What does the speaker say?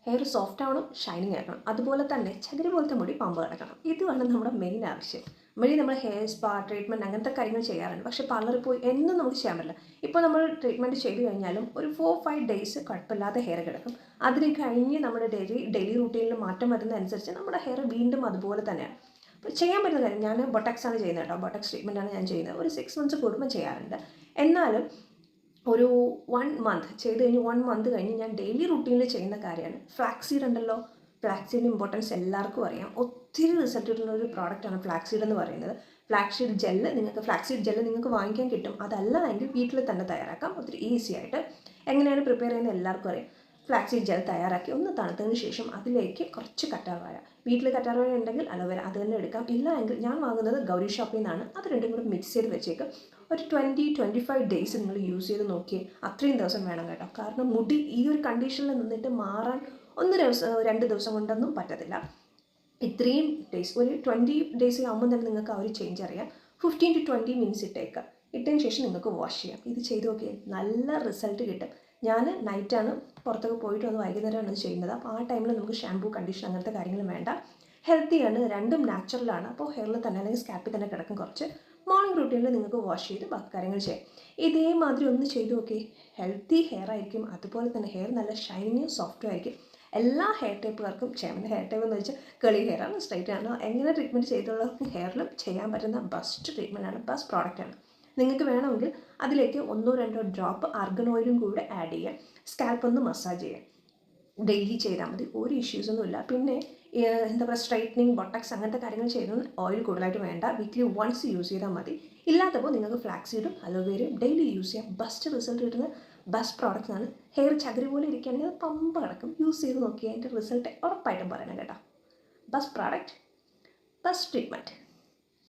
Hair soft ആവണം, shining ആക്കണം. അതുപോലെ തന്നെ ചകിരി പോലത്തെ മുടി പമ്പ് കിടക്കണം. ഇതുമാണ് നമ്മുടെ മെയിൻ ആവശ്യം. നമ്മൾ ഹെയർ സ്പാ ട്രീറ്റ്മെൻറ്റ് അങ്ങനത്തെ കാര്യങ്ങൾ ചെയ്യാറുണ്ട്. പക്ഷേ പാർലറിൽ പോയി എന്നും നമുക്ക് ചെയ്യാൻ പറ്റില്ല. ഇപ്പോൾ നമ്മൾ ട്രീറ്റ്മെൻറ്റ് ചെയ്ത് കഴിഞ്ഞാലും ഒരു 4-5 ഡേയ്സ് കുഴപ്പമില്ലാതെ ഹെയർ കിടക്കും. അതിന് കഴിഞ്ഞ് നമ്മുടെ ഡെയിലി റൂട്ടീനിൽ മാറ്റം വരുന്നതനുസരിച്ച് നമ്മുടെ ഹെയർ വീണ്ടും അതുപോലെ തന്നെയാണ്. അപ്പോൾ ചെയ്യാൻ പറ്റുന്ന കാര്യം, ഞാൻ ബൊട്ടക്സ് ആണ് ചെയ്യുന്നത് കേട്ടോ. ബൊട്ടക്സ് ട്രീറ്റ്മെൻറ്റാണ് ഞാൻ ചെയ്യുന്നത്. ഒരു 6 മന്ത്സ് കൂടുമ്പോൾ ചെയ്യാറുണ്ട്. എന്നാലും ഒരു 1 മന്ത് ചെയ്ത് കഴിഞ്ഞ് 1 മന്ത് കഴിഞ്ഞ് ഞാൻ ഡെയിലി റുട്ടീനിൽ ചെയ്യുന്ന കാര്യമാണ് ഫ്ലാക്സീഡ് ഉണ്ടല്ലോ. ഫ്ലാക്സീഡിൻ്റെ ഇമ്പോർട്ടൻസ് എല്ലാവർക്കും അറിയാം. ഒത്തിരി റിസൾട്ട് കിട്ടുന്ന ഒരു പ്രോഡക്റ്റാണ് ഫ്ലാക്സീഡ് എന്ന് പറയുന്നത്. ഫ്ലാക്സീഡ് ജെല്ല് നിങ്ങൾക്ക് വാങ്ങിക്കാൻ കിട്ടും. അതല്ല എങ്കിൽ വീട്ടിൽ തന്നെ തയ്യാറാക്കാം ഒത്തിരി ഈസി ആയിട്ട്. എങ്ങനെയാണ് പ്രിപ്പയർ ചെയ്യുന്നത് എല്ലാവർക്കും അറിയാം. ഫ്ലാക്സീഡ് ജെൽ തയ്യാറാക്കി ഒന്ന് തണുത്തതിന് ശേഷം അതിലേക്ക് കുറച്ച് കറ്റാർവാഴ, വീട്ടിൽ കറ്റാർവാഴ ഉണ്ടെങ്കിൽ അലോവേര അത് തന്നെ എടുക്കാം. ഇല്ല എങ്കിൽ ഞാൻ വാങ്ങുന്നത് ഗൗരി ഷോപ്പിൽ നിന്നാണ്. അത് രണ്ടും കൂടി മിക്സ് ചെയ്ത് വെച്ചേക്ക് ഒരു 20-25 ഡേയ്സ് നിങ്ങൾ യൂസ് ചെയ്ത് നോക്കിയേ. അത്രയും ദിവസം വേണം കേട്ടോ. കാരണം മുടി ഈ ഒരു കണ്ടീഷനിൽ നിന്നിട്ട് മാറാൻ 2 ദിവസം കൊണ്ടൊന്നും പറ്റത്തില്ല. ഇത്രയും ഡേയ്സ്, ഒരു 20 ഡേയ്സ് ആകുമ്പോൾ തന്നെ നിങ്ങൾക്ക് ആ ഒരു ചേഞ്ച് അറിയാം. 15-20 മിനിറ്റ്സ് ഇട്ടതിന് ശേഷം നിങ്ങൾക്ക് വാഷ് ചെയ്യാം. ഇത് ചെയ്ത് നോക്കിയാൽ നല്ല റിസൾട്ട് കിട്ടും. ഞാൻ നൈറ്റാണ് പുറത്തൊക്കെ പോയിട്ട് വന്ന് വൈകുന്നേരമാണ് ഇത് ചെയ്യുന്നത്. അപ്പോൾ ആ ടൈമിൽ നമുക്ക് ഷാമ്പൂ, കണ്ടീഷൻ അങ്ങനത്തെ കാര്യങ്ങളും വേണ്ട. ഹെൽത്തിയാണ്, രണ്ടും നാച്ചുറലാണ്. അപ്പോൾ ഹെയറിൽ തന്നെ അല്ലെങ്കിൽ സ്കാൽപ്പിൽ തന്നെ കിടക്കും. കുറച്ച് മോർണിംഗ് റൂട്ടീനിൽ നിങ്ങൾക്ക് വാഷ് ചെയ്ത് ബാക്കി കാര്യങ്ങൾ ചെയ്യാം. ഇതേമാതിരി ഒന്ന് ചെയ്ത് നോക്കി. ഹെൽത്തി ഹെയർ ആയിരിക്കും. അതുപോലെ തന്നെ ഹെയർ നല്ല ഷൈനിങ്ങും സോഫ്റ്റും ആയിരിക്കും. എല്ലാ ഹെയർ ടൈപ്പുകാർക്കും ചെയ്യാം. ഹെയർ ടൈപ്പ് എന്ന് വെച്ചാൽ കേളി ഹെയർ ആണോ സ്ട്രൈറ്റ് ആണോ എങ്ങനെ ട്രീറ്റ്മെൻറ്റ് ചെയ്തുള്ളവർക്കും ഹെയറിലും ചെയ്യാൻ പറ്റുന്ന ബെസ്റ്റ് ട്രീറ്റ്മെൻറ്റാണ്, ബെസ്റ്റ് പ്രോഡക്റ്റാണ്. നിങ്ങൾക്ക് വേണമെങ്കിൽ അതിലേക്ക് 1-2 ഡ്രോപ്പ് ആർഗൻ ഓയിലും കൂടെ ആഡ് ചെയ്യാം. സ്കാൽപ്പ് ഒന്ന് മസാജ് ചെയ്യാം. ഡെയിലി ചെയ്താൽ മതി, ഒരു ഇഷ്യൂസൊന്നുമില്ല. പിന്നെ എന്താ പറയുക, സ്ട്രൈറ്റനിങ്, ബൊട്ടക്സ് അങ്ങനത്തെ കാര്യങ്ങൾ ചെയ്യുന്നത് ഓയിൽ കൂടുതലായിട്ട് വേണ്ട. വീക്ക്ലി വൺസ് യൂസ് ചെയ്താൽ മതി. ഇല്ലാത്തപ്പോൾ നിങ്ങൾക്ക് ഫ്ലാക്സീഡും അലോവേരയും ഡെയിലി യൂസ് ചെയ്യാം. ബെസ്റ്റ് റിസൾട്ട് കിട്ടുന്ന ബെസ്റ്റ് പ്രോഡക്റ്റ്സ് ആണ്. ഹെയർ ചകിരി പോലെ ഇരിക്കുകയാണെങ്കിൽ അത് പമ്പ് കിടക്കും. യൂസ് ചെയ്ത് നോക്കിയാൽ അതിൻ്റെ റിസൾട്ട് ഉറപ്പായിട്ടും പറയണം കേട്ടോ. Best product, best treatment.